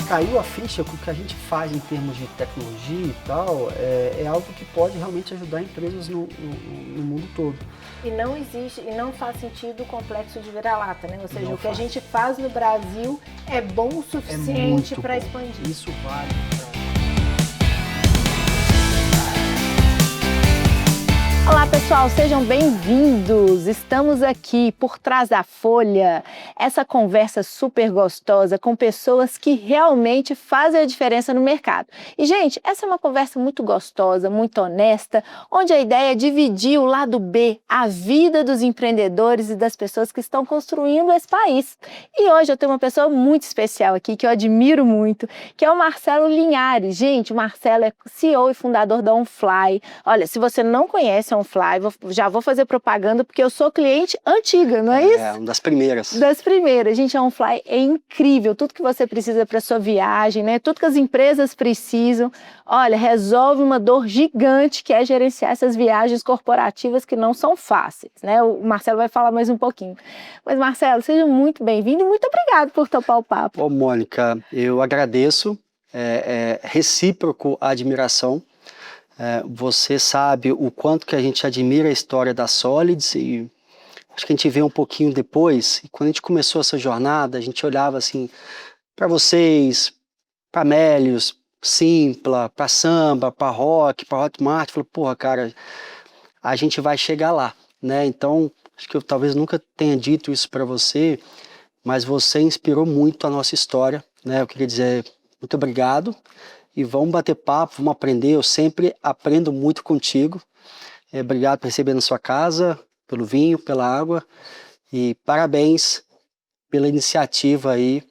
caiu a ficha que o que a gente faz em termos de tecnologia e tal é algo que pode realmente ajudar empresas no mundo todo. E não existe, e não faz sentido o complexo de vira-lata, né? Ou seja, Não o que a faz. gente faz no Brasil é bom o suficiente para expandir. Isso vale para... Olá pessoal, sejam bem-vindos! Estamos aqui por trás da folha, essa conversa super gostosa com pessoas que realmente fazem a diferença no mercado. E gente, essa é uma conversa muito gostosa, muito honesta, onde a ideia é dividir o lado B, a vida dos empreendedores e das pessoas que estão construindo esse país. E hoje eu tenho uma pessoa muito especial aqui, que eu admiro muito, que é o Marcelo Linhares. Gente, o Marcelo é CEO e fundador da OnFly. Olha, se você não conhece OnFly, já vou fazer propaganda porque eu sou cliente antiga, não é isso? É, uma das primeiras. Das primeiras. Gente, a OnFly é incrível, tudo que você precisa para sua viagem, né? Tudo que as empresas precisam. Olha, resolve uma dor gigante que é gerenciar essas viagens corporativas que não são fáceis, né? O Marcelo vai falar mais um pouquinho. Mas Marcelo, seja muito bem-vindo e muito obrigado por topar o papo. Ô, Mônica, eu agradeço, recíproco a admiração. Você sabe o quanto que a gente admira a história da Solids e acho que a gente vê um pouquinho depois, e quando a gente começou essa jornada, a gente olhava assim para vocês, para Melios, Simpla, para Samba, para Hotmart, falou, porra, cara, a gente vai chegar lá, né? Então, acho que eu talvez nunca tenha dito isso para você, mas você inspirou muito a nossa história, né? Eu queria dizer muito obrigado. E vamos bater papo, vamos aprender. Eu sempre aprendo muito contigo. Obrigado por receber na sua casa, pelo vinho, pela água. E parabéns pela iniciativa aí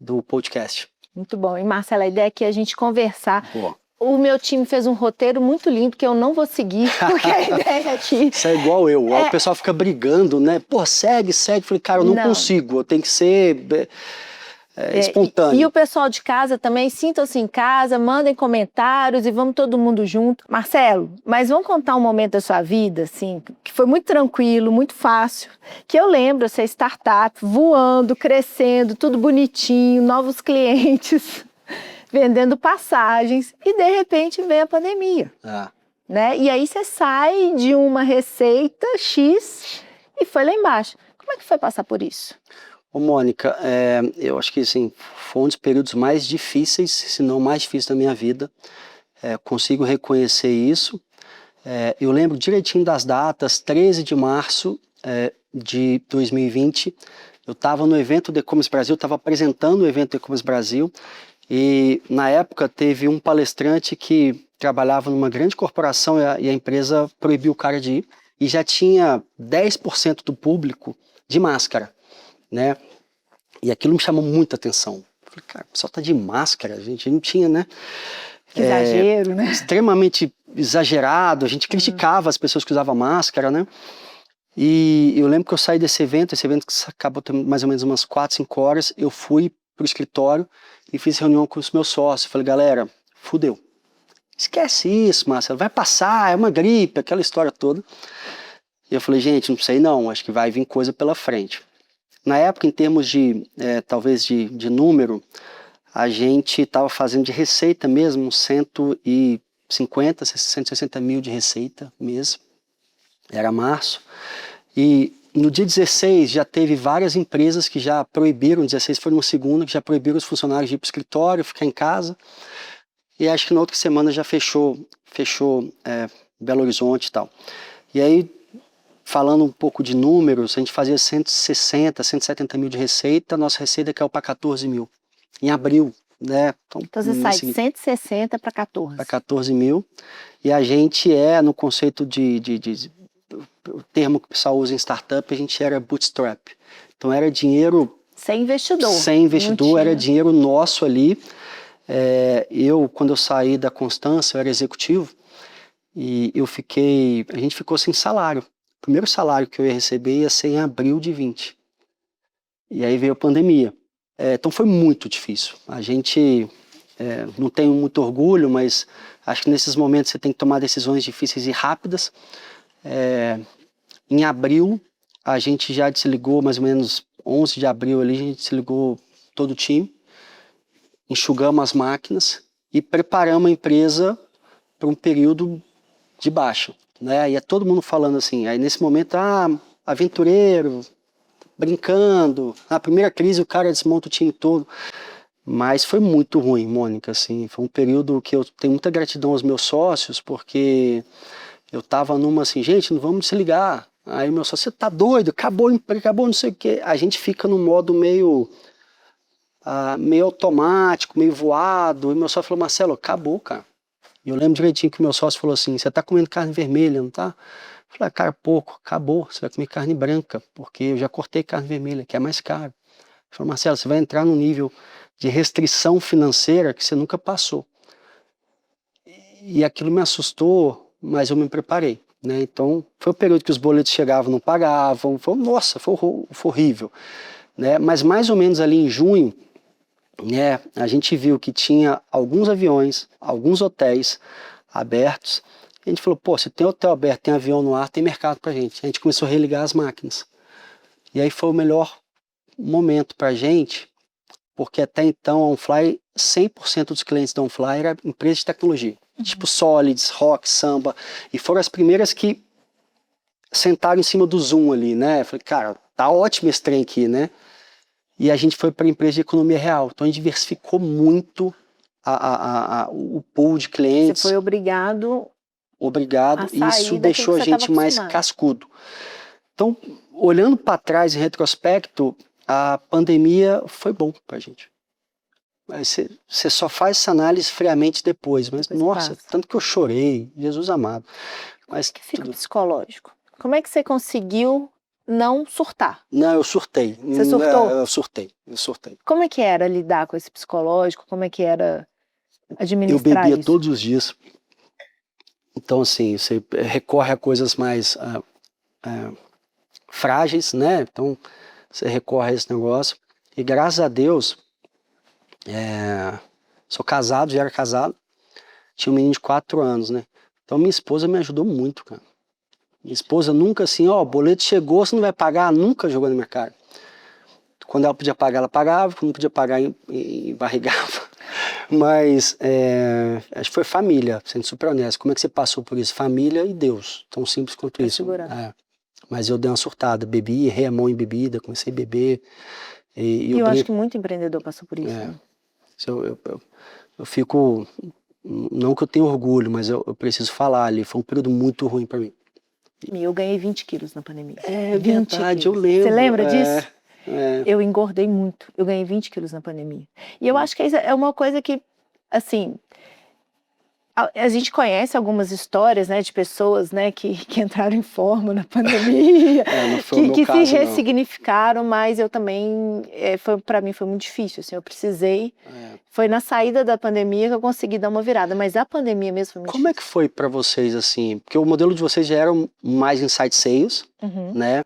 do podcast. Muito bom. E Marcela, a ideia é que a gente conversar. Boa. O meu time fez um roteiro muito lindo que eu não vou seguir, porque a ideia é que... Isso é igual eu. O pessoal fica brigando, né? Pô, segue. Falei, cara, eu não consigo. Eu tenho que ser... espontâneo. E o pessoal de casa também, sintam-se em casa, mandem comentários e vamos todo mundo junto. Marcelo, mas vamos contar um momento da sua vida, assim, que foi muito tranquilo, muito fácil, que eu lembro, você startup, voando, crescendo, tudo bonitinho, novos clientes, vendendo passagens, e de repente vem a pandemia. Né? E aí você sai de uma receita X e foi lá embaixo. Como é que foi passar por isso? Ô, Mônica, eu acho que assim, foi um dos períodos mais difíceis, se não mais difícil da minha vida. Consigo reconhecer isso. Eu lembro direitinho das datas, 13 de março de 2020. Eu estava no evento do E-Commerce Brasil, estava apresentando o evento do E-Commerce Brasil. E na época teve um palestrante que trabalhava numa grande corporação e a empresa proibiu o cara de ir. E já tinha 10% do público de máscara. Né? E aquilo me chamou muita atenção. Falei, cara, o pessoal tá de máscara, a gente não tinha, né? Que exagero, né? Extremamente exagerado, a gente criticava as pessoas que usavam máscara, né? E eu lembro que eu saí desse evento que acabou tendo mais ou menos umas 4, 5 horas, eu fui pro escritório e fiz reunião com os meus sócios. Falei, galera, fudeu. Esquece isso, Marcelo, vai passar, é uma gripe, aquela história toda. E eu falei, gente, não sei não, acho que vai vir coisa pela frente. Na época, em termos de, talvez de número, a gente estava fazendo de receita mesmo, 150, 160 mil de receita mês. Era março. E no dia 16 já teve várias empresas que já proibiram, 16 foi no segundo, que já proibiram os funcionários de ir para o escritório, ficar em casa. E acho que na outra semana já fechou Belo Horizonte e tal. E aí, falando um pouco de números, a gente fazia 160, 170 mil de receita, nossa receita caiu para 14 mil, em abril, né? Então você sai de 160 para 14. Para 14 mil, e a gente no conceito o termo que o pessoal usa em startup, a gente era bootstrap. Então era dinheiro... Sem investidor. Sem investidor, era dinheiro nosso ali. Quando eu saí da Constância, eu era executivo, e a gente ficou sem salário. O primeiro salário que eu ia receber ia ser em abril de 20. E aí veio a pandemia. Então foi muito difícil. A gente não tem muito orgulho, mas acho que nesses momentos você tem que tomar decisões difíceis e rápidas. Em abril, a gente já desligou, mais ou menos 11 de abril ali, a gente desligou todo o time. enxugamos as máquinas e preparamos a empresa para um período de baixa, né? E é todo mundo falando assim, aí nesse momento, aventureiro, brincando, na primeira crise o cara desmonta o time todo, mas foi muito ruim, Mônica, assim, foi um período que eu tenho muita gratidão aos meus sócios, porque eu tava numa assim, gente, não vamos desligar, aí o meu sócio, você tá doido, acabou o emprego, acabou não sei o quê, a gente fica num modo meio automático, meio voado, e meu sócio falou, Marcelo, acabou, cara. E eu lembro direitinho que o meu sócio falou assim, você tá comendo carne vermelha, não tá? Eu falei, cara, pouco, acabou, você vai comer carne branca, porque eu já cortei carne vermelha, que é mais caro. Ele falou, Marcelo, você vai entrar num nível de restrição financeira que você nunca passou. E aquilo me assustou, mas eu me preparei, né? Então, foi o período que os boletos chegavam, não pagavam, nossa, foi horrível, né? Mas mais ou menos ali em junho, né, a gente viu que tinha alguns aviões, alguns hotéis abertos. A gente falou, pô, se tem hotel aberto, tem avião no ar, tem mercado pra gente. A gente começou a religar as máquinas. E aí foi o melhor momento pra gente, porque até então a OnFly, 100% dos clientes da OnFly era empresa de tecnologia. Tipo Solids, Rock, Samba. E foram as primeiras que sentaram em cima do Zoom ali, né? Eu falei, cara, tá ótimo esse trem aqui, né? E a gente foi para a empresa de economia real. Então a gente diversificou muito o pool de clientes. Você foi obrigado e isso deixou a gente mais cascudo. Então, olhando para trás em retrospecto, a pandemia foi bom para a gente. Você só faz essa análise friamente depois, mas nossa, tanto que eu chorei, Jesus amado. Mas que fica psicológico. Como é que você conseguiu não surtar? Não, eu surtei. Você surtou? Eu surtei. Como é que era lidar com esse psicológico? Como é que era administrar isso? Eu bebia isso? todos os dias. Então, assim, você recorre a coisas mais frágeis, né? Então, você recorre a esse negócio. E graças a Deus, sou casado, já era casado. Tinha um menino de 4 anos, né? Então, minha esposa me ajudou muito, cara. Minha esposa nunca assim, o boleto chegou, você não vai pagar? Nunca jogou na minha cara. Quando ela podia pagar, ela pagava. Quando não podia pagar, embarrigava. Mas acho que foi família, sendo super honesto. Como é que você passou por isso? Família e Deus. Tão simples quanto isso. Mas eu dei uma surtada. Bebi, errei a mão em bebida, comecei a beber. E eu acho que muito empreendedor passou por isso. Né? Eu fico... Não que eu tenha orgulho, mas eu preciso falar ali. Foi um período muito ruim para mim. E eu ganhei 20 quilos na pandemia. É verdade, eu lembro. Você lembra disso? Eu engordei muito. Eu ganhei 20 quilos na pandemia. E eu acho que é uma coisa que, assim, a gente conhece algumas histórias, né, de pessoas, né, que entraram em forma na pandemia, que se ressignificaram, mas eu também, para mim foi muito difícil, assim, eu precisei, foi na saída da pandemia que eu consegui dar uma virada, mas a pandemia mesmo foi muito difícil. Como é que foi para vocês, assim, porque o modelo de vocês já era mais inside sales, né?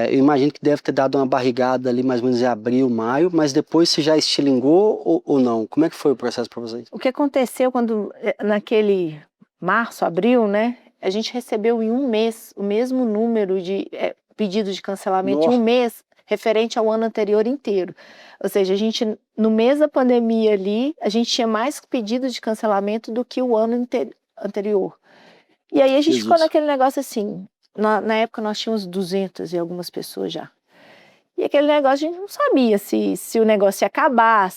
Eu imagino que deve ter dado uma barrigada ali mais ou menos em abril, maio, mas depois se já estilingou ou não? Como é que foi o processo para vocês? O que aconteceu quando, naquele março, abril, né, a gente recebeu em um mês o mesmo número de pedidos de cancelamento, em um mês, referente ao ano anterior inteiro. Ou seja, a gente, no mês da pandemia ali, a gente tinha mais pedidos de cancelamento do que o ano anterior. E aí a gente ficou naquele negócio assim... Na época nós tínhamos 200 e algumas pessoas já. E aquele negócio a gente não sabia se o negócio ia acabar,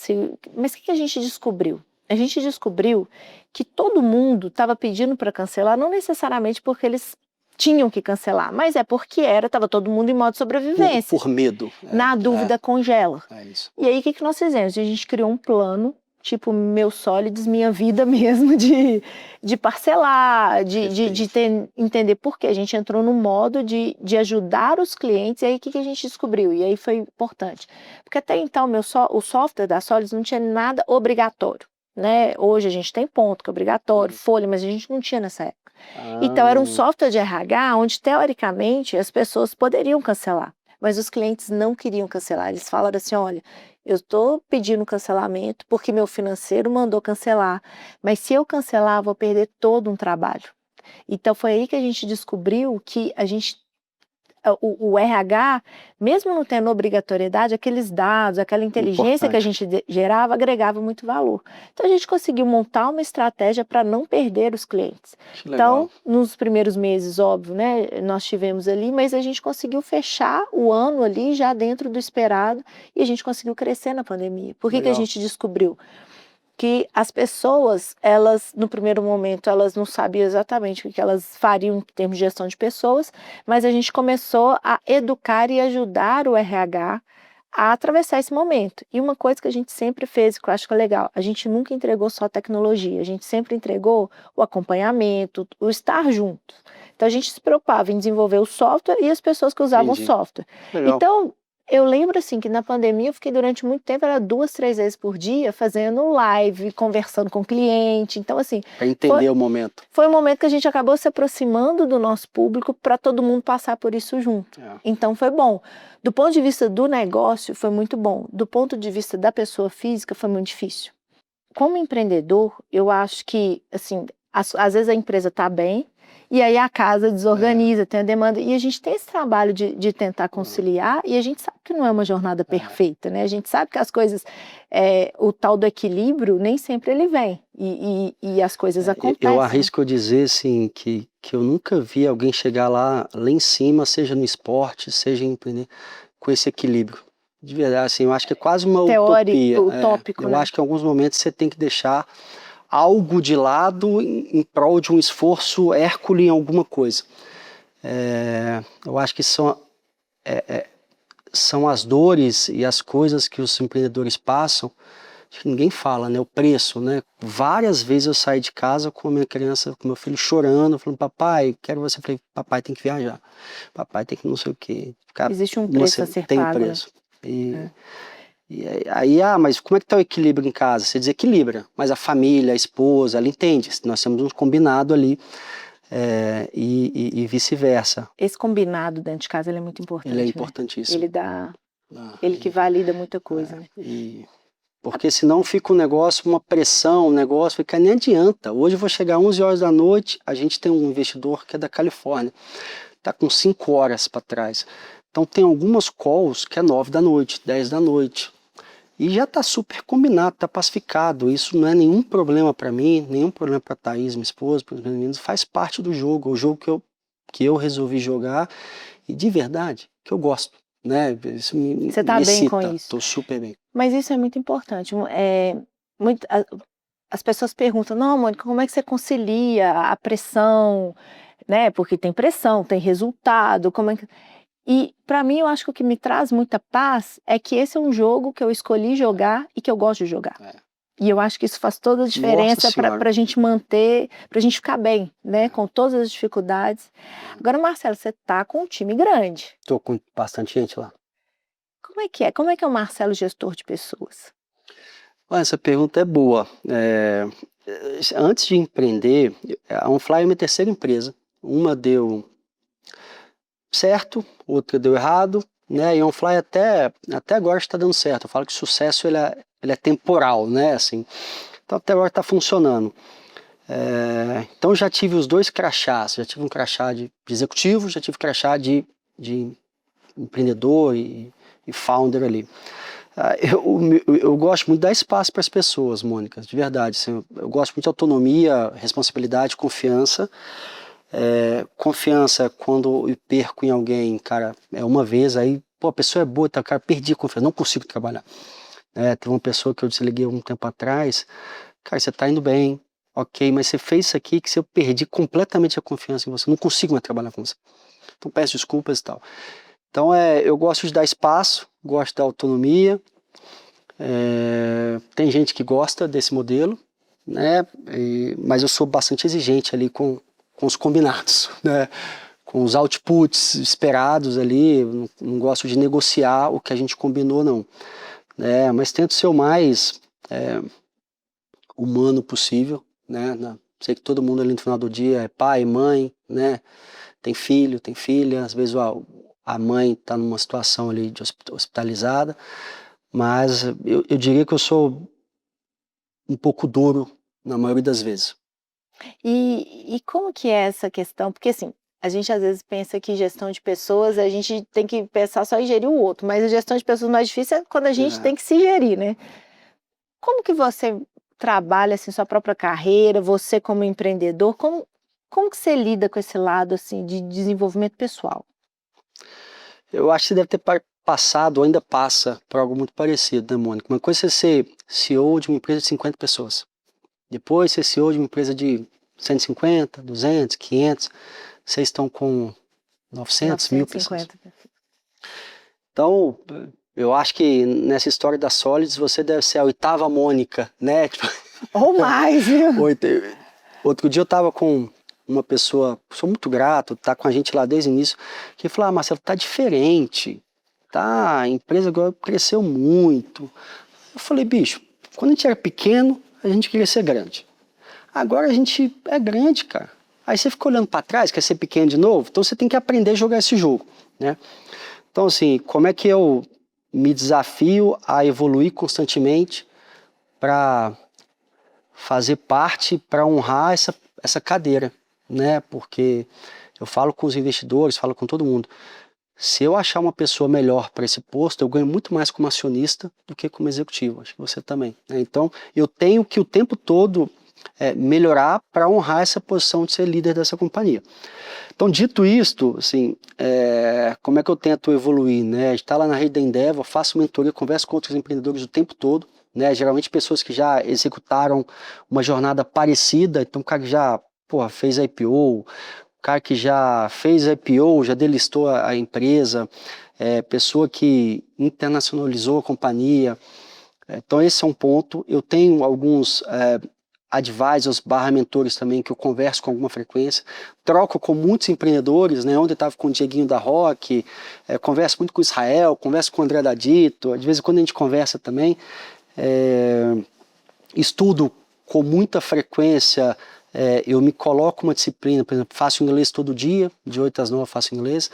mas o que a gente descobriu? A gente descobriu que todo mundo estava pedindo para cancelar, não necessariamente porque eles tinham que cancelar, mas porque estava todo mundo em modo de sobrevivência. Por medo. Na dúvida, congela. Isso. E aí o que nós fizemos? A gente criou um plano, tipo meu Solids, minha vida mesmo, de parcelar, de entender por quê. A gente entrou no modo de ajudar os clientes, e aí o que a gente descobriu? E aí foi importante. Porque até então o software da Solids não tinha nada obrigatório, né? Hoje a gente tem ponto, que é obrigatório, folha, mas a gente não tinha nessa época. Então era um software de RH onde, teoricamente, as pessoas poderiam cancelar, mas os clientes não queriam cancelar. Eles falaram assim, olha, eu estou pedindo cancelamento porque meu financeiro mandou cancelar, mas se eu cancelar, vou perder todo um trabalho. Então foi aí que a gente descobriu que o RH, mesmo não tendo obrigatoriedade, aqueles dados, aquela inteligência que a gente gerava, agregava muito valor. Então, a gente conseguiu montar uma estratégia para não perder os clientes. Então, nos primeiros meses, óbvio, né, nós tivemos ali, mas a gente conseguiu fechar o ano ali já dentro do esperado e a gente conseguiu crescer na pandemia. Por que a gente descobriu? Que as pessoas, elas, no primeiro momento, elas não sabiam exatamente o que elas fariam em termos de gestão de pessoas, mas a gente começou a educar e ajudar o RH a atravessar esse momento. E uma coisa que a gente sempre fez, que eu acho que é legal, a gente nunca entregou só tecnologia, a gente sempre entregou o acompanhamento, o estar junto. Então a gente se preocupava em desenvolver o software e as pessoas que usavam o software. Legal. Então, eu lembro assim que na pandemia eu fiquei durante muito tempo, era 2, 3 vezes por dia, fazendo live, conversando com o cliente. Então, assim. Para entender o momento. Foi um momento que a gente acabou se aproximando do nosso público para todo mundo passar por isso junto. Então, foi bom. Do ponto de vista do negócio, foi muito bom. Do ponto de vista da pessoa física, foi muito difícil. Como empreendedor, eu acho que, assim, às vezes a empresa está bem, e aí a casa desorganiza, tem a demanda. E a gente tem esse trabalho de tentar conciliar, e a gente sabe que não é uma jornada perfeita, né? A gente sabe que as coisas, o tal do equilíbrio, nem sempre ele vem. E as coisas acontecem. Eu arrisco dizer, assim, que eu nunca vi alguém chegar lá em cima, seja no esporte, seja em empreender, com esse equilíbrio. De verdade, assim, eu acho que é quase uma utopia. Utópico, eu né? acho que em alguns momentos você tem que deixar algo de lado em prol de um esforço hércules em alguma coisa. Eu acho que são as dores e as coisas que os empreendedores passam, que ninguém fala, né? O preço, né? Várias vezes eu saí de casa com a minha criança, com meu filho chorando, falando, papai, quero você. Eu falei, papai tem que viajar, papai tem que não sei o quê. Existe um preço a ser tem pago. Preço. E aí, mas como é que tá o equilíbrio em casa? Você desequilibra, mas a família, a esposa, ela entende, nós temos um combinado ali, e vice-versa. Esse combinado dentro de casa, ele é muito importante. Ele é importantíssimo. Né? Ele que valida muita coisa, né? Porque senão fica um negócio, uma pressão, um negócio, que nem adianta. Hoje eu vou chegar às 11 horas da noite, a gente tem um investidor que é da Califórnia, tá com 5 horas para trás. Então tem algumas calls que é 9 da noite, 10 da noite. E já está super combinado, está pacificado. Isso não é nenhum problema para mim, nenhum problema para a Thaís, minha esposa, para os meninos. Faz parte do jogo, o jogo que eu resolvi jogar e de verdade que eu gosto. Né? Isso Você está bem com isso? Estou super bem. Mas isso é muito importante. As pessoas perguntam, não, Mônica, como é que você concilia a pressão? Né? Porque tem pressão, tem resultado. Como é que... E para mim, eu acho que o que me traz muita paz é que esse é um jogo que eu escolhi jogar e que eu gosto de jogar. E eu acho que isso faz toda a diferença para a gente manter, para a gente ficar bem, né? Com todas as dificuldades. Agora, Marcelo, você tá com um time grande. Estou com bastante gente lá. Como é que é? Como é que é o Marcelo gestor de pessoas? Essa pergunta é boa. Antes de empreender, a OnFly é minha terceira empresa. Uma deu certo, outra deu errado, né? E a OnFly até agora está dando certo. Eu falo que o sucesso ele é temporal, né? Assim, então até agora está funcionando. Então já tive os dois crachás. Já tive um crachá de executivo, já tive crachá de empreendedor e founder ali. Eu gosto muito de dar espaço para as pessoas, Mônica, de verdade. Assim, eu gosto muito de autonomia, responsabilidade, confiança. Confiança, quando eu perco em alguém, cara, uma vez, aí, pô, a pessoa é boa, tá, cara, perdi a confiança, não consigo trabalhar. Teve uma pessoa que eu desliguei um tempo atrás, cara, você tá indo bem, ok, mas você fez isso aqui que eu perdi completamente a confiança em você, não consigo mais trabalhar com você. Então peço desculpas e tal. Então eu gosto de dar espaço, gosto da autonomia. Tem gente que gosta desse modelo, né? Mas eu sou bastante exigente ali com os combinados, né? Com os outputs esperados ali. Não gosto de negociar o que a gente combinou, não. Mas tento ser o mais humano possível, né? Sei que todo mundo ali no final do dia é pai, mãe, né? Tem filho, tem filha, às vezes a mãe está numa situação ali de hospitalizada, mas eu diria que eu sou um pouco duro na maioria das vezes. E como que é essa questão? Porque assim, A gente às vezes pensa que gestão de pessoas, a gente tem que pensar só em gerir o outro, mas a gestão de pessoas mais difícil é quando a gente tem que se gerir, né? Como que você trabalha assim sua própria carreira, você como empreendedor, como que você lida com esse lado assim de desenvolvimento pessoal? Eu acho que você deve ter passado, ou ainda passa, por algo muito parecido, né, Mônica? Uma coisa é ser CEO de uma empresa de 50 pessoas. Depois ser CEO de uma empresa de 150, 200, 500. Vocês estão com 900 mil pessoas. 950. Então, eu acho que nessa história da Solids, você deve ser a oitava Mônica, né? Ou mais, viu? Outro dia eu estava com uma pessoa, sou muito grato, tá com a gente lá desde o início, que falou: ah, Marcelo, tá diferente, tá, a empresa agora cresceu muito. Eu falei: bicho, quando a gente era pequeno, a gente queria ser grande. Agora a gente é grande, cara. Aí você fica olhando para trás, quer ser pequeno de novo, então você tem que aprender a jogar esse jogo, né? Então, assim, como é que eu me desafio a evoluir constantemente para fazer parte, para honrar essa cadeira, né? Porque eu falo com os investidores, falo com todo mundo. Se eu achar uma pessoa melhor para esse posto, eu ganho muito mais como acionista do que como executivo. Acho que você também, né? Então, eu tenho que o tempo todo melhorar para honrar essa posição de ser líder dessa companhia. Então, dito isto, assim, como é que eu tento evoluir, né? A gente está lá na rede da Endeavor, faço mentoria, converso com outros empreendedores o tempo todo, né? Geralmente pessoas que já executaram uma jornada parecida, então o cara que já, fez IPO, o cara que já fez IPO, já delistou a empresa, pessoa que internacionalizou a companhia. Então esse é um ponto. Eu tenho alguns advisors / mentores também que eu converso com alguma frequência, troco com muitos empreendedores, né? Ontem eu estava com o Dieguinho da Rock, converso muito com o Israel, converso com o André da Dito, de vez em quando a gente conversa também, estudo com muita frequência, eu me coloco uma disciplina, por exemplo, faço inglês todo dia, de 8 às 9 faço inglês,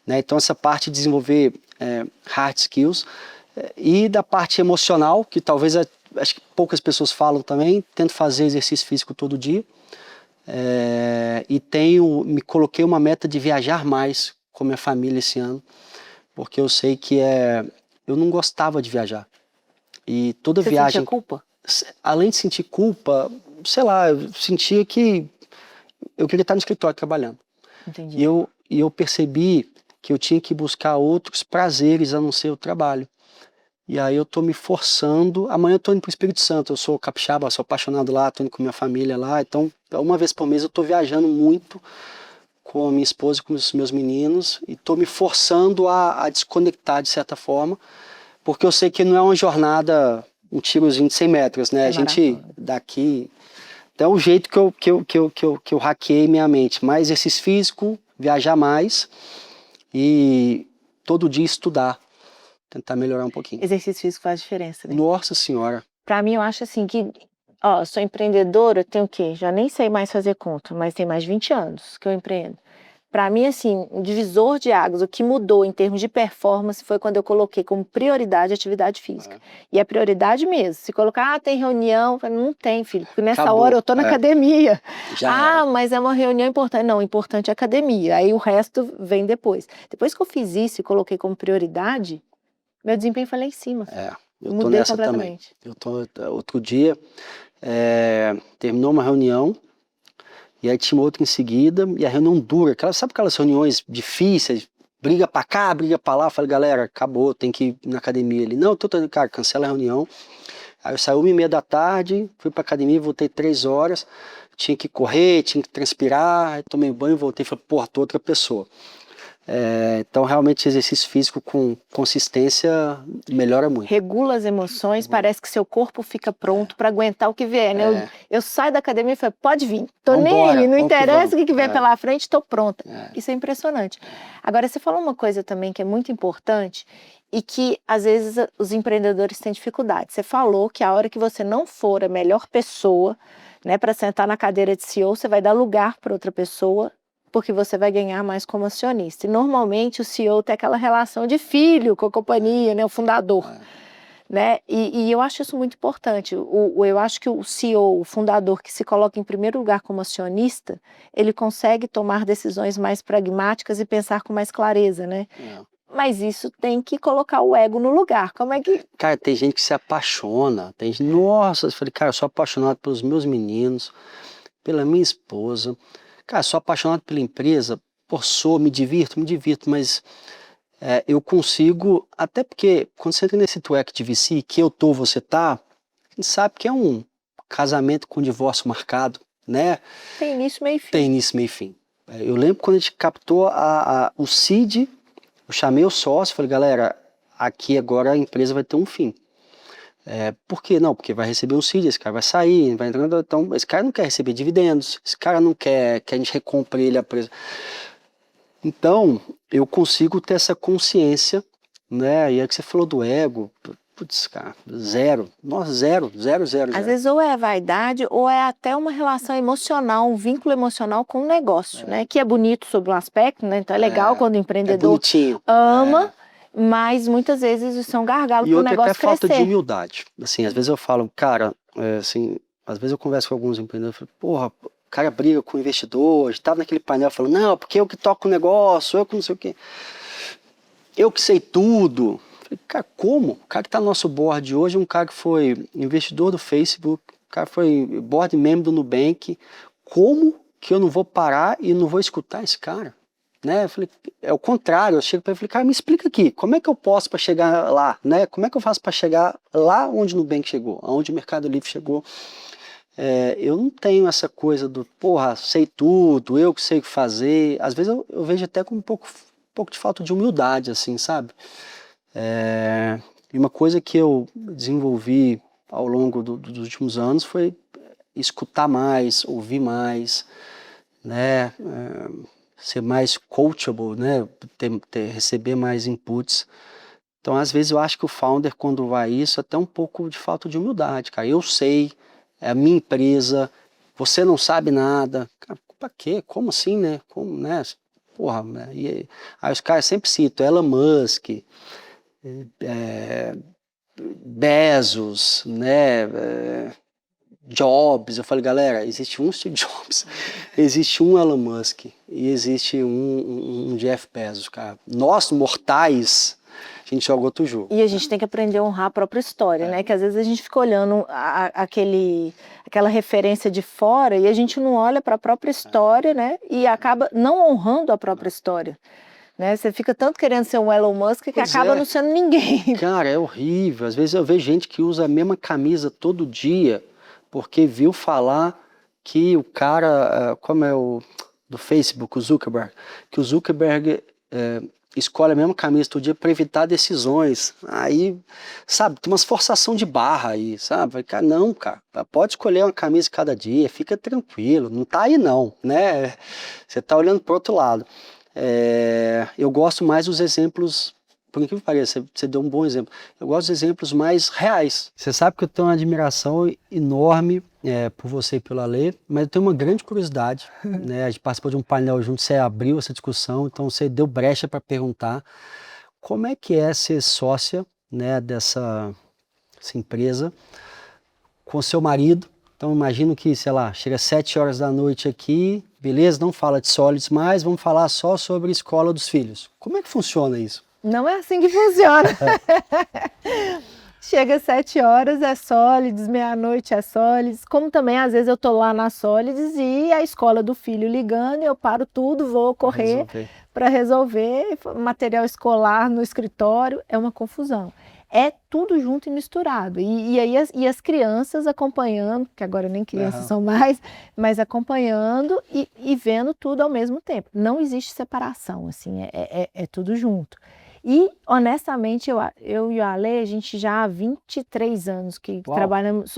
né? Então essa parte de desenvolver hard skills, e da parte emocional, que talvez acho que poucas pessoas falam também, tento fazer exercício físico todo dia, e me coloquei uma meta de viajar mais com minha família esse ano, porque eu sei que eu não gostava de viajar. E toda Você viagem... sentia culpa? Além de sentir culpa, sei lá, eu sentia que eu queria estar no escritório trabalhando. Entendi. E eu percebi que eu tinha que buscar outros prazeres a não ser o trabalho. E aí eu tô me forçando. Amanhã eu tô indo pro Espírito Santo, eu sou capixaba, sou apaixonado lá, tô indo com minha família lá. Então, uma vez por mês eu tô viajando muito com a minha esposa e com os meus meninos. E tô me forçando a desconectar de certa forma, porque eu sei que não é uma jornada, um tirozinho de 100 metros, né? A gente daqui... Então é o jeito que eu hackeei minha mente. Mais exercício físico, viajar mais e todo dia estudar. Tentar melhorar um pouquinho. Exercício físico faz diferença, né? Nossa Senhora. Pra mim, eu acho assim que, sou empreendedora, eu tenho o quê? Já nem sei mais fazer conta, mas tem mais de 20 anos que eu empreendo. Pra mim, assim, um divisor de águas, o que mudou em termos de performance foi quando eu coloquei como prioridade a atividade física. E é prioridade mesmo. Se colocar, tem reunião, não tem, filho, porque nessa Acabou. hora eu tô na academia. Já mas é uma reunião importante. Não, importante é a academia. Aí o resto vem depois. Depois que eu fiz isso e coloquei como prioridade, meu desempenho foi lá em cima. eu tô Mudei nessa completamente. também. Outro dia, terminou uma reunião, e aí tinha outra em seguida, e a reunião dura. Sabe aquelas reuniões difíceis, briga pra cá, briga pra lá? Eu falei: galera, acabou, tem que ir na academia. Ele: não, cara, cancela a reunião. Aí eu saí 1h30 da tarde, fui pra academia, voltei 3 horas, tinha que correr, tinha que transpirar, aí tomei banho, voltei e falei: porra, tô outra pessoa. Então realmente exercício físico com consistência melhora muito. Regula as emoções, parece que seu corpo fica pronto para aguentar o que vier, né? Eu saio da academia e falo: pode vir, tô Vambora, nem aí, não vamos que interessa o vamos. que vier pela frente, tô pronta. É. Isso é impressionante. Agora, você falou uma coisa também que é muito importante e que às vezes os empreendedores têm dificuldade. Você falou que a hora que você não for a melhor pessoa, né, para sentar na cadeira de CEO, você vai dar lugar para outra pessoa, porque você vai ganhar mais como acionista. E normalmente o CEO tem aquela relação de filho com a companhia, né, o fundador. né? E eu acho isso muito importante. Eu acho que o CEO, o fundador, que se coloca em primeiro lugar como acionista, ele consegue tomar decisões mais pragmáticas e pensar com mais clareza, né? Mas isso tem que colocar o ego no lugar. Como é que... Cara, tem gente que se apaixona. Tem gente, nossa, eu falei, cara, eu sou apaixonado pelos meus meninos, pela minha esposa. Cara, sou apaixonado pela empresa. Pô, me divirto, mas eu consigo, até porque quando você entra nesse track de VC, que eu tô, você tá, a gente sabe que é um casamento com divórcio marcado, né? Tem início, meio e fim. Tem início, meio e fim. Eu lembro quando a gente captou o seed, eu chamei o sócio, falei, galera, aqui agora a empresa vai ter um fim. Por quê? Não, porque vai receber um seed, esse cara vai sair, vai entrando, então esse cara não quer receber dividendos, esse cara não quer que a gente recompre ele a preço. Então, eu consigo ter essa consciência, né? E é que você falou do ego, putz, cara, zero. Nossa, zero. Às vezes ou é vaidade ou é até uma relação emocional, um vínculo emocional com o negócio, né? Que é bonito sobre um aspecto, né? Então é legal quando o empreendedor ama, mas muitas vezes isso é um gargalo para o negócio crescer. E outra até falta de humildade. Assim, às vezes eu falo, cara, assim, às vezes eu converso com alguns empreendedores, eu falo, porra, o cara briga com o investidor, estava naquele painel falando, não, porque eu que toco o negócio, eu que não sei o quê. Eu que sei tudo. Falei, cara, como? O cara que está no nosso board hoje é um cara que foi investidor do Facebook, o cara foi board member do Nubank. Como que eu não vou parar e não vou escutar esse cara? Né? Eu falei, é o contrário, eu chego para ele e falei, cara, me explica aqui, como é que eu posso para chegar lá? Né? Como é que eu faço para chegar lá onde o Nubank chegou, aonde o Mercado Livre chegou? Eu não tenho essa coisa do, porra, sei tudo, eu que sei o que fazer. Às vezes eu vejo até com um pouco de falta de humildade, assim, sabe? E uma coisa que eu desenvolvi ao longo dos últimos anos foi escutar mais, ouvir mais, né? Ser mais coachable, né? Receber mais inputs. Então, às vezes, eu acho que o founder, quando vai isso, até um pouco de falta de humildade, cara. Eu sei, é a minha empresa, você não sabe nada. Cara, pra quê? Como assim, né? Como, né? Porra, aí os caras sempre citam Elon Musk, Bezos, né? Jobs. Eu falei, galera, existe um Steve Jobs, existe um Elon Musk e existe um Jeff Bezos, cara. Nós, mortais, a gente joga outro jogo. E a gente tem que aprender a honrar a própria história, né? Que às vezes a gente fica olhando aquela referência de fora e a gente não olha para a própria história, né? E acaba não honrando a própria história. Né? Você fica tanto querendo ser um Elon Musk que acaba não sendo ninguém. Cara, é horrível. Às vezes eu vejo gente que usa a mesma camisa todo dia porque viu falar que o cara, como é o do Facebook, o Zuckerberg, que o Zuckerberg escolhe a mesma camisa todo dia para evitar decisões. Aí, sabe, tem umas forçação de barra aí, sabe? Cara, não, cara, pode escolher uma camisa cada dia, fica tranquilo, não tá aí não, né? Você tá olhando pro outro lado. Eu gosto mais dos exemplos, por incrível que pareça, você deu um bom exemplo. Eu gosto dos exemplos mais reais. Você sabe que eu tenho uma admiração enorme por você e pela Lê, mas eu tenho uma grande curiosidade. Né? A gente participou de um painel junto, você abriu essa discussão, então você deu brecha para perguntar como é que é ser sócia, né, dessa empresa com seu marido. Então imagino que, sei lá, chega às 7 horas da noite aqui, beleza, não fala de sólidos mais, vamos falar só sobre a escola dos filhos. Como é que funciona isso? Não é assim que funciona. Chega às 7 horas, é sólidos, meia-noite é sólidos. Como também, às vezes, eu tô lá na sólidos e a escola do filho ligando, eu paro tudo, vou correr para resolver. Material escolar no escritório, é uma confusão. É tudo junto e misturado. E aí as crianças acompanhando, que agora nem crianças são mais, mas acompanhando e vendo tudo ao mesmo tempo. Não existe separação, assim, é tudo junto. E, honestamente, eu e a Ale, a gente já há 23 anos que trabalhamos,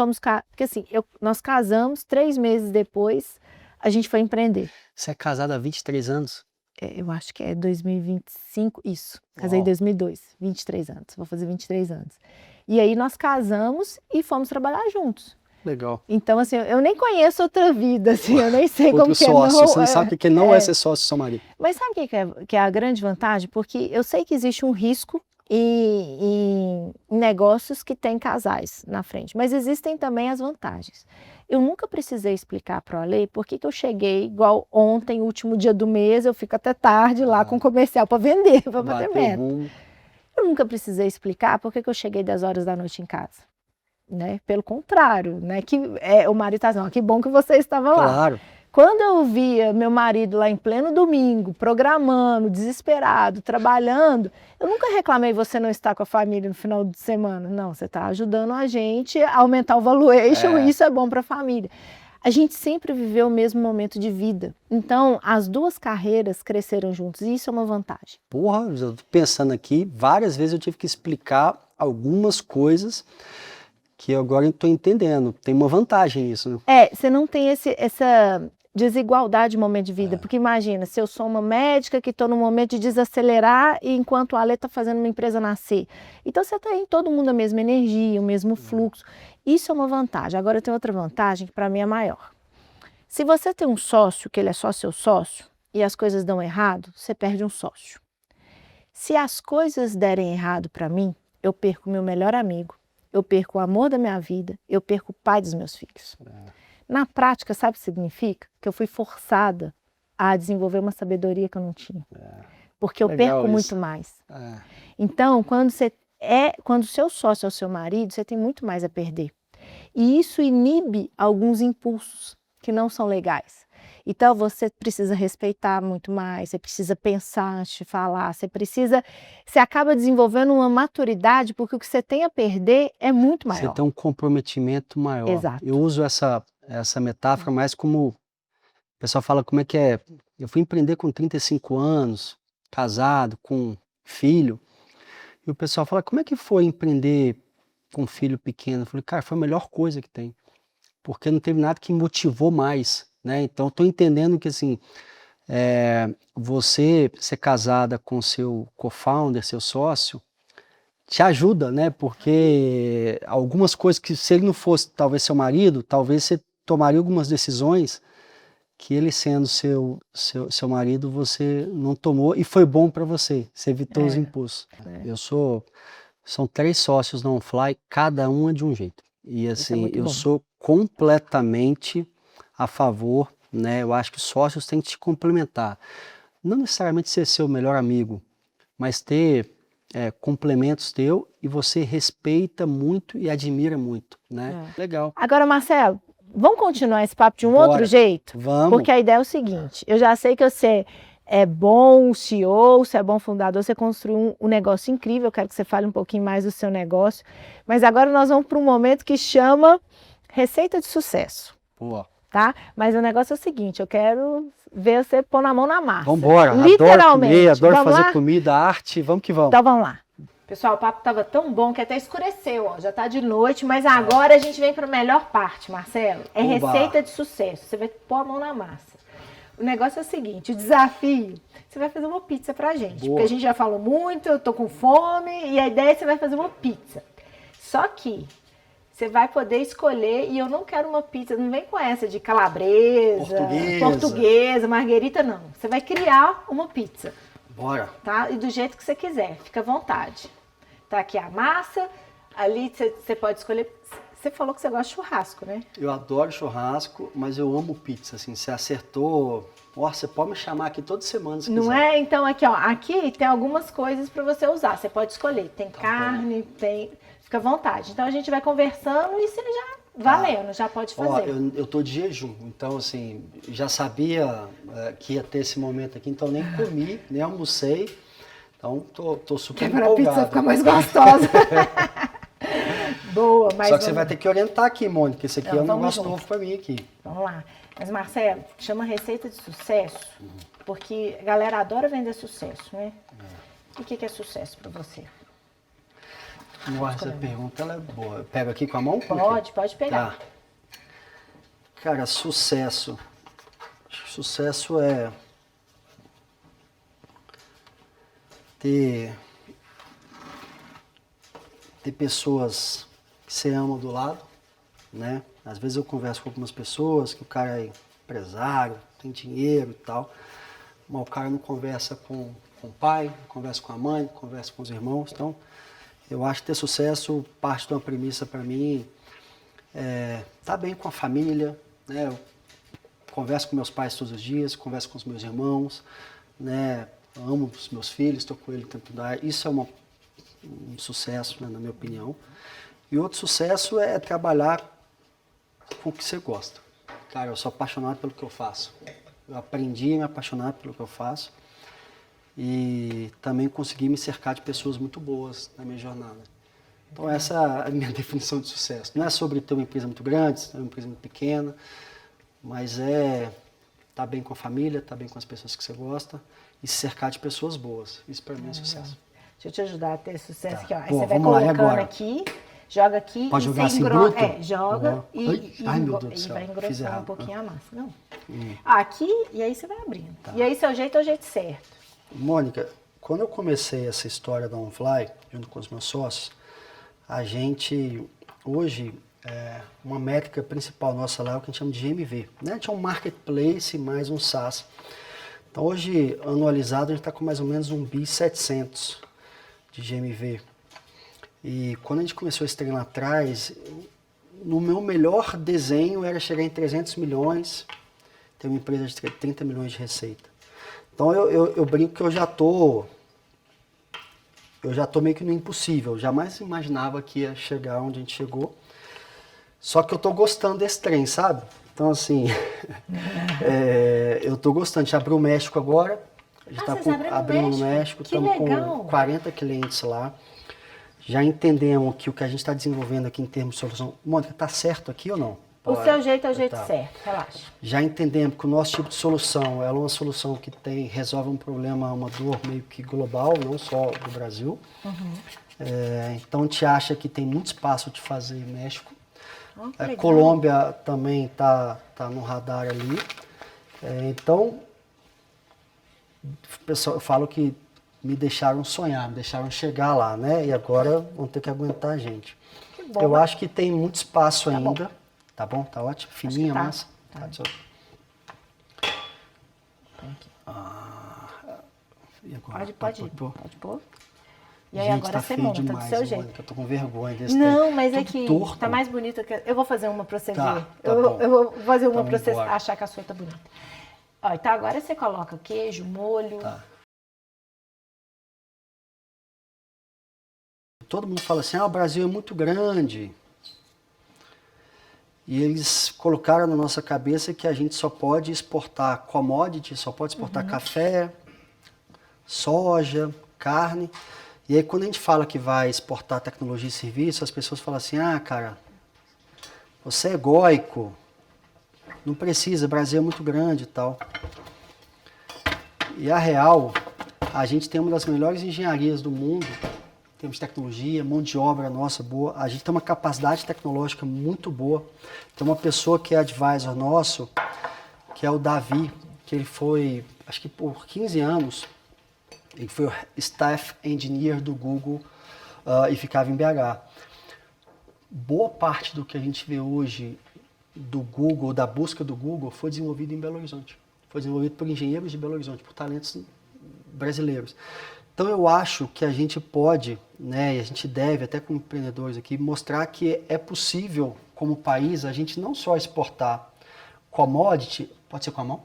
porque assim, nós casamos, 3 meses depois, a gente foi empreender. Você é casada há 23 anos? Eu acho que é 2025, isso. Casei em 2002, 23 anos, vou fazer 23 anos. E aí nós casamos e fomos trabalhar juntos. Legal. Então, assim, eu nem conheço outra vida, assim, eu nem sei como que é. Você não sabe o que não é ser sócio do seu marido. Mas sabe o que é a grande vantagem? Porque eu sei que existe um risco e em negócios que têm casais na frente. Mas existem também as vantagens. Eu nunca precisei explicar para o Ale por que eu cheguei igual ontem, último dia do mês, eu fico até tarde lá com comercial para vender, para bater meta. Eu nunca precisei explicar por que eu cheguei 10 horas da noite em casa. Né? Pelo contrário, né? O marido está dizendo, que bom que você estava lá. Claro. Quando eu via meu marido lá em pleno domingo, programando, desesperado, trabalhando, eu nunca reclamei você não estar com a família no final de semana. Não, você está ajudando a gente a aumentar o valuation e isso é bom para a família. A gente sempre viveu o mesmo momento de vida. Então, as duas carreiras cresceram juntos e isso é uma vantagem. Porra, eu tô pensando aqui, várias vezes eu tive que explicar algumas coisas que agora eu estou entendendo. Tem uma vantagem nisso, né? Você não tem essa desigualdade de momento de vida, porque imagina, se eu sou uma médica que estou no momento de desacelerar e enquanto o Ale está fazendo uma empresa nascer. Então você tem todo mundo a mesma energia, o mesmo fluxo. Isso é uma vantagem. Agora tem outra vantagem que para mim é maior. Se você tem um sócio, que ele é só seu sócio, e as coisas dão errado, você perde um sócio. Se as coisas derem errado para mim, eu perco meu melhor amigo, eu perco o amor da minha vida, eu perco o pai dos meus filhos. Na prática, sabe o que significa? Que eu fui forçada a desenvolver uma sabedoria que eu não tinha. Porque eu perco muito mais. Então, quando o seu sócio é o seu marido, você tem muito mais a perder. E isso inibe alguns impulsos que não são legais. Então, você precisa respeitar muito mais, você precisa pensar antes de falar, você acaba desenvolvendo uma maturidade, porque o que você tem a perder é muito maior. Você tem um comprometimento maior. Exato. Eu uso essa metáfora mais como, o pessoal fala como é que é, eu fui empreender com 35 anos, casado, com filho, e o pessoal fala, como é que foi empreender com um filho pequeno? Eu falei, cara, foi a melhor coisa que tem, porque não teve nada que me motivou mais, né? Então, estou entendendo que, assim, você ser casada com seu co-founder, seu sócio, te ajuda, né? Porque algumas coisas que, se ele não fosse talvez seu marido, talvez você tomaria algumas decisões que ele sendo seu marido, você não tomou e foi bom para você evitou os impulsos. São 3 sócios na OnFly, cada um é de um jeito. E assim, eu sou completamente a favor, né? Eu acho que os sócios têm que te complementar. Não necessariamente ser seu melhor amigo, mas ter complementos teu e você respeita muito e admira muito, né? Legal. Agora, Marcelo, vamos continuar esse papo de um outro jeito? Vamos. Porque a ideia é o seguinte, eu já sei que você é bom CEO, você é bom fundador, você construiu um negócio incrível, eu quero que você fale um pouquinho mais do seu negócio, mas agora nós vamos para um momento que chama receita de sucesso. Boa. Tá? Mas o negócio é o seguinte, eu quero ver você pôr na mão na massa. Vamos embora, literalmente. Adoro fazer comida, arte, vamos que vamos. Então vamos lá. Pessoal, o papo estava tão bom que até escureceu, ó, já está de noite, mas agora a gente vem para a melhor parte, Marcelo. É receita de sucesso, você vai pôr a mão na massa. O negócio é o seguinte, o desafio, você vai fazer uma pizza pra gente. Boa. Porque a gente já falou muito, eu tô com fome, e a ideia é que você vai fazer uma pizza. Só que você vai poder escolher, e eu não quero uma pizza, não vem com essa de calabresa, portuguesa, marguerita, não. Você vai criar uma pizza. Bora. Tá? E do jeito que você quiser, fica à vontade. Tá aqui a massa, ali você pode escolher. Você falou que você gosta de churrasco, né? Eu adoro churrasco, mas eu amo pizza, assim, você acertou. Nossa, você pode me chamar aqui toda semana se não quiser. Então aqui, ó, aqui tem algumas coisas para você usar, você pode escolher. Tem carne, tem... Fica à vontade. Então a gente vai conversando e você já valendo, já pode fazer. Ó, eu tô de jejum, então assim, já sabia que ia ter esse momento aqui, então nem comi, nem almocei. Então tô super empolgado. Para a pizza ficar mais gostosa. Boa, mas só que você vai ter que orientar aqui, Mônica, esse aqui é um negócio novo para mim aqui. Vamos lá. Mas Marcelo, chama receita de sucesso, porque a galera adora vender sucesso, né? O que é sucesso para você? Nossa, essa pergunta ela é boa. Eu pego aqui com a mão? Pode pegar. Tá. Cara, sucesso. Sucesso é ter pessoas que você ama do lado, né? Às vezes eu converso com algumas pessoas que o cara é empresário, tem dinheiro e tal, mas o cara não conversa com com o pai, converso com a mãe, converso com os irmãos. Então, eu acho que ter sucesso parte de uma premissa para mim tá bem com a família, né? Eu converso com meus pais todos os dias, converso com os meus irmãos, né? Eu amo os meus filhos, estou com eles o tempo todo. Isso é um sucesso, né, na minha opinião. E outro sucesso é trabalhar com o que você gosta. Cara, eu sou apaixonado pelo que eu faço. Eu aprendi a me apaixonar pelo que eu faço e também consegui me cercar de pessoas muito boas na minha jornada. Então essa é a minha definição de sucesso. Não é sobre ter uma empresa muito grande, ter uma empresa muito pequena, mas é estar bem com a família, estar bem com as pessoas que você gosta e se cercar de pessoas boas. Isso para mim é sucesso. Deixa eu te ajudar a ter sucesso aqui, ó. Aí Pô, você vai vamos lá, e colocando agora? aqui, joga aqui Pode e jogar você assim bruto? joga Ai, meu Deus do céu, vai fiz engrossando errado. um pouquinho a massa. Não. Aqui, e aí você vai abrindo. Tá. E aí seu jeito é o jeito certo. Mônica, quando eu comecei essa história da OnFly, junto com os meus sócios, a gente, hoje, uma métrica principal nossa lá é o que a gente chama de GMV. Né? A gente é um marketplace mais um SaaS. Então hoje, anualizado, a gente está com mais ou menos 1.700 de GMV. E quando a gente começou esse trem lá atrás, no meu melhor desenho era chegar em 300 milhões, ter uma empresa de 30 milhões de receita. Então eu brinco que eu já tô meio que no impossível. Eu jamais imaginava que ia chegar onde a gente chegou. Só que eu tô gostando desse trem, sabe? Então assim, eu tô gostando. A gente abriu o México agora. A gente tá abrindo no México. Estamos com 40 clientes lá. Já entendemos que o que a gente está desenvolvendo aqui em termos de solução... Mônica, está certo aqui ou não? O seu jeito é o jeito certo, relaxa. Já entendemos que o nosso tipo de solução é uma solução que resolve um problema, uma dor meio que global, não só do Brasil. Então a gente acha que tem muito espaço de fazer em México. A Colômbia também está no radar ali. Então, pessoal, eu falo que me deixaram sonhar, me deixaram chegar lá, né? E agora vão ter que aguentar a gente. Que bom. Eu acho que tem muito espaço ainda. Bom. Tá bom? Tá ótimo? Fininha a massa? Tá. E agora? Pode pôr. E aí Gente, agora tá você feio monta demais, do seu jeito. Mônica, eu tô com vergonha desse Não, trem. mas é Tudo que torto. tá mais bonita que... Eu vou fazer uma pra você Tá, ver. tá bom. Eu vou fazer uma Então, pra você embora. achar que a sua tá bonita. Ó, então agora você coloca queijo, molho. Tá. Todo mundo fala assim, o Brasil é muito grande. E eles colocaram na nossa cabeça que a gente só pode exportar commodity, só pode exportar café, soja, carne. E aí quando a gente fala que vai exportar tecnologia e serviço, as pessoas falam assim, cara, você é egóico, não precisa, o Brasil é muito grande e tal. E a real, a gente tem uma das melhores engenharias do mundo, em termos de tecnologia, mão de obra nossa boa, a gente tem uma capacidade tecnológica muito boa. Tem uma pessoa que é advisor nosso, que é o Davi, que ele foi, acho que por 15 anos, ele foi o staff engineer do Google e ficava em BH. Boa parte do que a gente vê hoje do Google, da busca do Google, foi desenvolvido em Belo Horizonte. Foi desenvolvido por engenheiros de Belo Horizonte, por talentos brasileiros. Então eu acho que a gente pode, né, e a gente deve, até como empreendedores aqui, mostrar que é possível, como país, a gente não só exportar commodity, pode ser com a mão?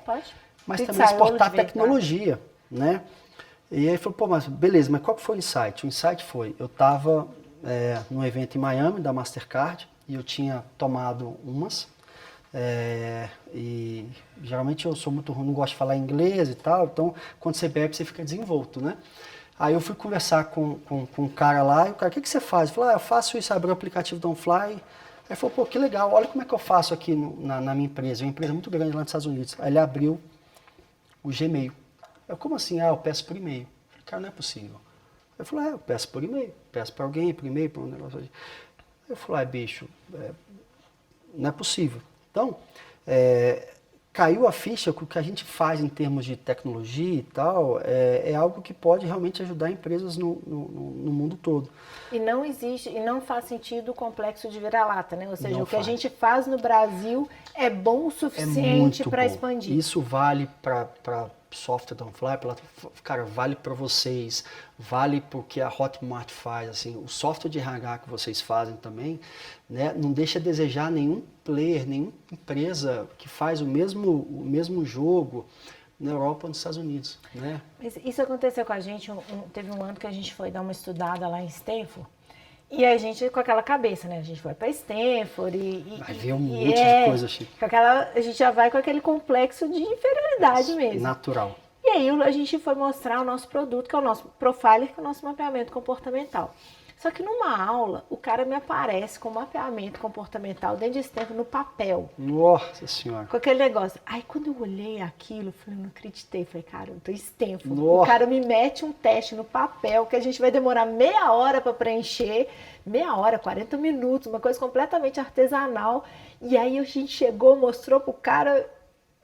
Pode. Mas também exportar tecnologia, né? E aí falou, mas beleza, mas qual que foi o insight? O insight foi, eu estava num evento em Miami, da Mastercard, e eu tinha tomado umas, e geralmente eu sou muito ruim, não gosto de falar inglês e tal, então quando você bebe você fica desenvolto, né? Aí eu fui conversar com um cara lá, e o cara, o que você faz? Eu falei, eu faço isso, abri o aplicativo da OnFly. Aí ele falou, pô, que legal, olha como é que eu faço aqui na minha empresa, é uma empresa muito grande lá nos Estados Unidos. Aí ele abriu o Gmail. Eu, como assim? Eu peço por e-mail. Eu falei, cara, não é possível. Eu falei, eu peço por e-mail, peço para alguém, por e-mail, por um negócio assim. Eu falei, bicho, não é possível. Então, caiu a ficha que o que a gente faz em termos de tecnologia e tal, é algo que pode realmente ajudar empresas no mundo todo. E não existe, e não faz sentido o complexo de vira-lata, né? Ou seja, Não o que a faz. gente faz no Brasil é bom o suficiente para expandir. Isso vale para software da OnFly, cara, vale para vocês, vale porque a Hotmart faz, assim, o software de RH que vocês fazem também, né, não deixa a desejar nenhum player, nenhuma empresa que faz o mesmo jogo na Europa ou nos Estados Unidos, né? Mas isso aconteceu com a gente, teve um ano que a gente foi dar uma estudada lá em Stanford, e a gente com aquela cabeça, né? A gente vai para Stanford vai ver um monte de coisa, Chico. A gente já vai com aquele complexo de inferioridade mesmo. Natural. E aí a gente foi mostrar o nosso produto, que é o nosso profiler, que é o nosso mapeamento comportamental. Só que numa aula, o cara me aparece com mapeamento comportamental dentro de Stanford no papel. Nossa Senhora. Com aquele negócio. Aí quando eu olhei aquilo, eu falei, não acreditei. Falei, cara, eu tô em Stanford. Nossa. O cara me mete um teste no papel que a gente vai demorar meia hora para preencher. Meia hora, 40 minutos, uma coisa completamente artesanal. E aí a gente chegou, mostrou pro cara,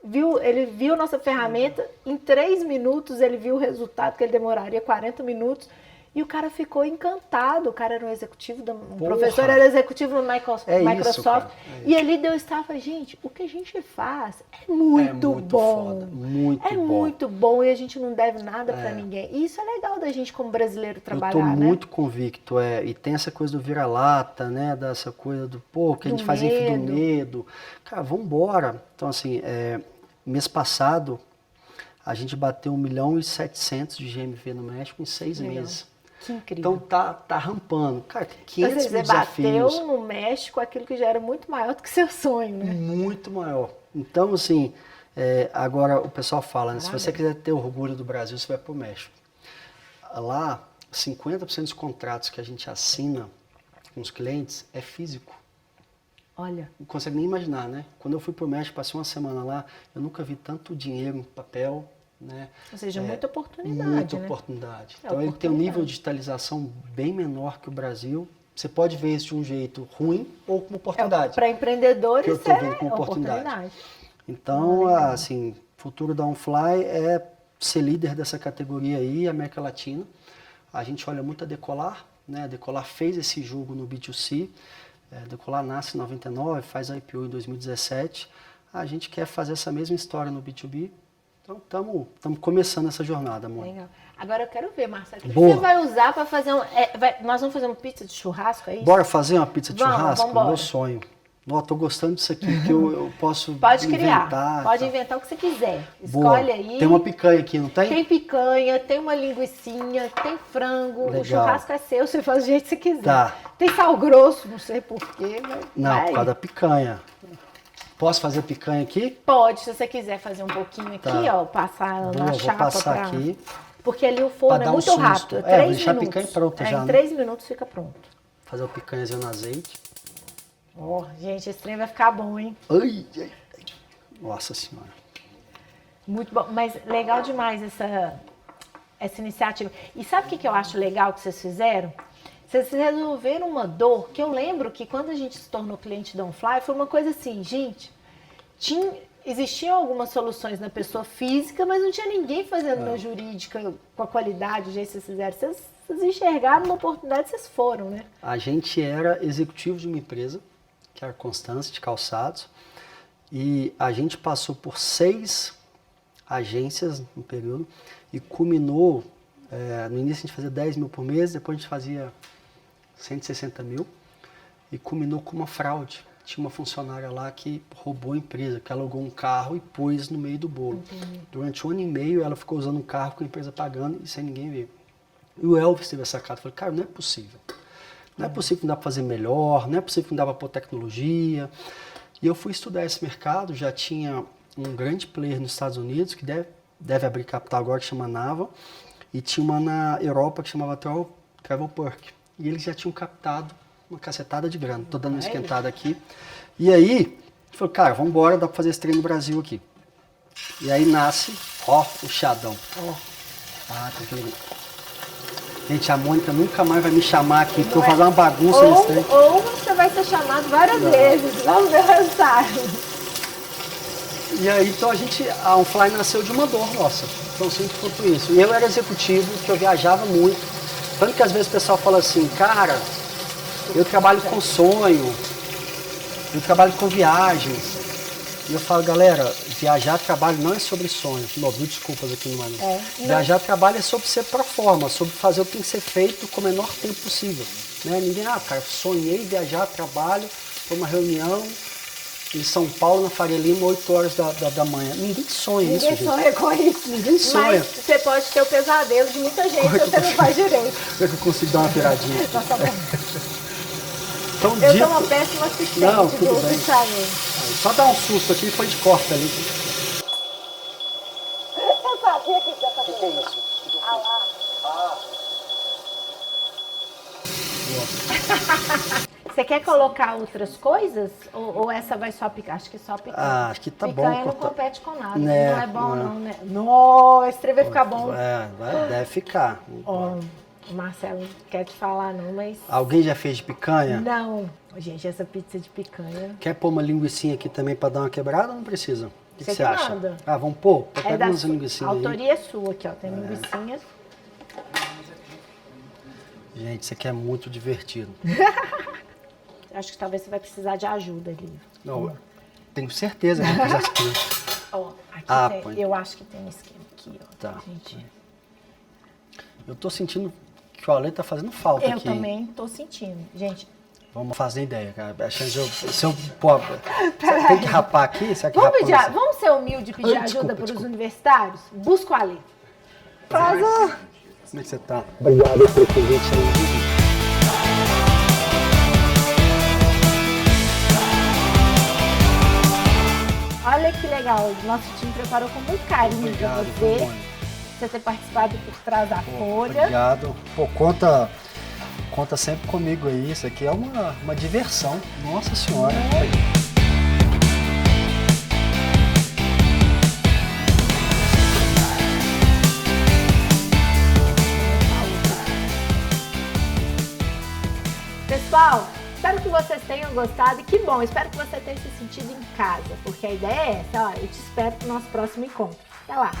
ele viu nossa ferramenta, em 3 minutos ele viu o resultado que ele demoraria 40 minutos. E o cara ficou encantado. O cara era um executivo, um professor era executivo no Microsoft. E ele deu estalo e falou, gente, o que a gente faz é muito bom. Foda, muito bom. Muito bom e a gente não deve nada para ninguém. E isso é legal da gente como brasileiro trabalhar, né? Eu tô muito convicto, e tem essa coisa do vira-lata, né? Dessa coisa do, que a gente faz enfim do medo. Cara, vambora. Então, assim, mês passado, a gente bateu 1.700.000 de GMV no México em 6 meses. Que incrível. Então tá rampando. Cara, tem 500 mil desafios. Você bateu no México aquilo que já era muito maior do que seu sonho, né? Muito maior. Então, assim, agora o pessoal fala, né, se você quiser ter orgulho do Brasil, você vai pro México. Lá, 50% dos contratos que a gente assina com os clientes é físico. Olha. Não consegue nem imaginar, né? Quando eu fui pro México, passei uma semana lá, eu nunca vi tanto dinheiro em papel, né? Ou seja, muita oportunidade, Muita oportunidade. Então ele tem um nível de digitalização bem menor que o Brasil. Você pode ver isso de um jeito ruim ou como oportunidade. Para empreendedores que eu tô vendo como oportunidade. Então, assim, o futuro da OnFly é ser líder dessa categoria aí, América Latina. A gente olha muito a Decolar, né? A Decolar fez esse jogo no B2C. A Decolar nasce em 99, faz a IPO em 2017. A gente quer fazer essa mesma história no B2B. Então, estamos começando essa jornada, amor. Legal. Agora eu quero ver, Marcelo, o que você vai usar para fazer nós vamos fazer uma pizza de churrasco, é isso? Bora fazer uma pizza de churrasco? Vambora. Meu sonho. Tô gostando disso aqui, que eu posso Pode criar, inventar. pode inventar o que você quiser. Escolhe aí. Tem uma picanha aqui, não tem? Tem picanha, tem uma linguicinha, tem frango. Legal. O churrasco é seu, você faz do jeito que você quiser. Tá. Tem sal grosso, não sei porquê. Não, por causa da picanha. Posso fazer picanha aqui? Pode, se você quiser fazer um pouquinho aqui, passar na chapa. Vou passar aqui. Porque ali o forno é muito rápido. 3 vou deixar minutos. a picanha pronta já. Em 3 minutos fica pronto. Fazer o picanhazinho no azeite. Gente, esse trem vai ficar bom, hein? Ai. Nossa Senhora. Muito bom, mas legal demais essa iniciativa. E sabe o que eu acho legal que vocês fizeram? Vocês resolveram uma dor que eu lembro que quando a gente se tornou cliente da OnFly, foi uma coisa assim, gente, existiam algumas soluções na pessoa física, mas não tinha ninguém fazendo na jurídica com a qualidade do jeito que vocês fizeram. Vocês enxergaram uma oportunidade, vocês foram, né? A gente era executivo de uma empresa, que era Constância de Calçados, e a gente passou por 6 agências no período e culminou, no início a gente fazia 10 mil por mês, depois a gente fazia 160 mil e culminou com uma fraude. Tinha uma funcionária lá que roubou a empresa, que alugou um carro e pôs no meio do bolo. Entendi. Durante 1 ano e meio ela ficou usando um carro com a empresa pagando e sem ninguém ver. E o Elvis teve essa carta, falei, cara, não é possível. Não é possível que não dá para fazer melhor, não é possível que não dá para pôr tecnologia. E eu fui estudar esse mercado, já tinha um grande player nos Estados Unidos, que deve abrir capital agora, que chama Naval, e tinha uma na Europa que chamava Travelperk. E eles já tinham captado uma cacetada de grana. Tô dando uma esquentada aqui. E aí, falei, cara, vamos embora, dá para fazer esse trem no Brasil aqui. E aí nasce, o Xadão. Tem que... Gente, a Mônica nunca mais vai me chamar aqui, porque eu vou fazer uma bagunça nesse trem. Ou você vai ser chamado várias vezes, vamos ver o resultado. E aí, então a OnFly nasceu de uma dor nossa. Então sempre foi por isso. E eu era executivo, que eu viajava muito. Tanto que às vezes o pessoal fala assim, cara, eu trabalho com sonho, eu trabalho com viagens. E eu falo, galera, viajar a trabalho não é sobre sonho. Não, mil desculpas aqui no Manu. Viajar a trabalho é sobre ser pro forma, sobre fazer o que tem que ser feito com o menor tempo possível. Né? Ninguém, cara, sonhei viajar a trabalho para uma reunião em São Paulo, na Faria Lima, 8 horas da manhã. Ninguém sonha isso, gente. Ninguém sonha com isso. Ninguém sonha. Mas você pode ter o pesadelo de muita gente se você não faz direito. Como é que eu consigo dar uma viradinha? Nossa, Então, eu sou uma péssima assistente. Não, tudo do bem. Só dá um susto aqui e depois a gente corta ali. Eu sabia que ia fazer. O que é isso? Ah lá. Você quer colocar outras coisas? Ou essa vai só picar? Acho que só picar. Ah, acho que tá bom. Picanha não compete com nada. Né, Não é bom, não. não, né? Nossa, esse trem vai ficar bom. Deve ficar. Ó, o Marcelo não quer te falar, não, mas. Alguém já fez de picanha? Não. Gente, essa pizza de picanha. Quer pôr uma linguicinha aqui também pra dar uma quebrada ou não precisa? O que Você você acha? manda. Ah, vamos pôr? Pega É da umas sua. linguicinhas A aí. autoria é sua aqui, ó. Tem linguicinha. Gente, isso aqui é muito divertido. Acho que talvez você vai precisar de ajuda ali. Não, tenho certeza que eu já fiz. Ó, aqui põe. eu acho que tem um esquema aqui, ó. Tá. Gente, Eu tô sentindo que o Ale tá fazendo falta eu aqui. hein? também tô sentindo. gente. Vamos fazer ideia, cara. A chance se eu pô, tem que rapar aqui? Será que Vamos, rapando assim? vamos ser humilde e pedir ajuda para os universitários? Busca o Ali. Como é que você tá? Obrigado pelo convite aí. Olha que legal, nosso time preparou com muito carinho para você. Ramon. Você ter participado por trás da folha. Obrigado. Pô, conta sempre comigo aí. Isso aqui é uma diversão. Nossa Senhora. Pessoal, espero que vocês tenham gostado e que bom, espero que você tenha se sentido em casa, porque a ideia é essa, ó, eu te espero pro nosso próximo encontro. Até lá!